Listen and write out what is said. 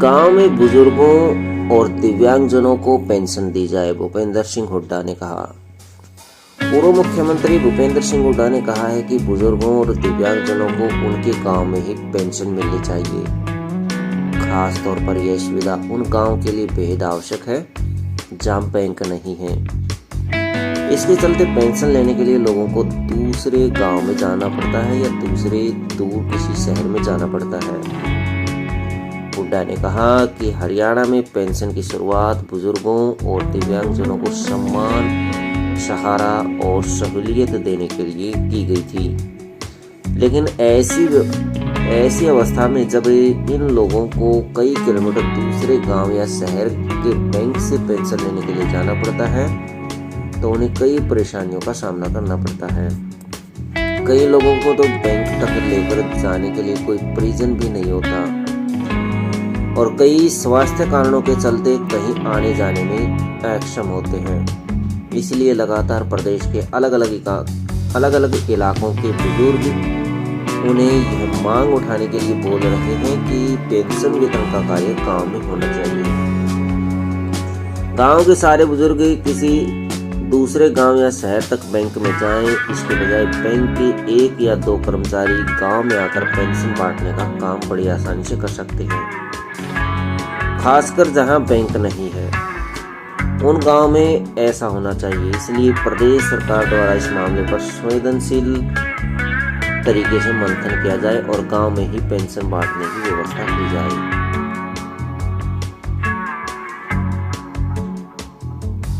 गांव में बुजुर्गों और दिव्यांगजनों को पेंशन दी जाए, भूपेंद्र सिंह हुड्डा ने कहा। पूर्व मुख्यमंत्री भूपेंद्र सिंह हुड्डा ने कहा है कि बुजुर्गों और दिव्यांगजनों को उनके गांव में ही पेंशन मिलनी चाहिए। खास तौर पर यह सुविधा उन गांव के लिए बेहद आवश्यक है जहां बैंक नहीं है। इसके चलते पेंशन लेने के लिए लोगों को दूसरे गांव में जाना पड़ता है या दूसरे दूर किसी शहर में जाना पड़ता है। हुड्डा ने कहा कि हरियाणा में पेंशन की शुरुआत बुजुर्गों और दिव्यांगजनों को सम्मान, सहारा और सहूलियत देने के लिए की गई थी, लेकिन ऐसी अवस्था में जब इन लोगों को कई किलोमीटर दूसरे गांव या शहर के बैंक से पेंशन लेने के लिए जाना पड़ता है तो उन्हें कई परेशानियों का सामना करना पड़ता है। कई लोगों को तो बैंक तक लेकर जाने के लिए कोई परिजन भी नहीं होता और कई स्वास्थ्य कारणों के चलते कहीं आने जाने में अक्षम होते हैं। इसलिए लगातार प्रदेश के अलग अलग इलाकों के बुजुर्ग उन्हें यह मांग उठाने के लिए बोल रहे हैं कि पेंशन वितरण का कार्य गांव में होना चाहिए। गांव के सारे बुजुर्ग किसी दूसरे गांव या शहर तक बैंक में जाएं, इसके बजाय बैंक के 1 या 2 कर्मचारी गांव में आकर पेंशन बांटने का काम बड़ी आसानी से कर सकते हैं। खासकर जहां बैंक नहीं है उन गांव में ऐसा होना चाहिए। इसलिए प्रदेश सरकार द्वारा इस मामले पर संवेदनशील तरीके से मंथन किया जाए और गांव में ही पेंशन बांटने की व्यवस्था की जाए।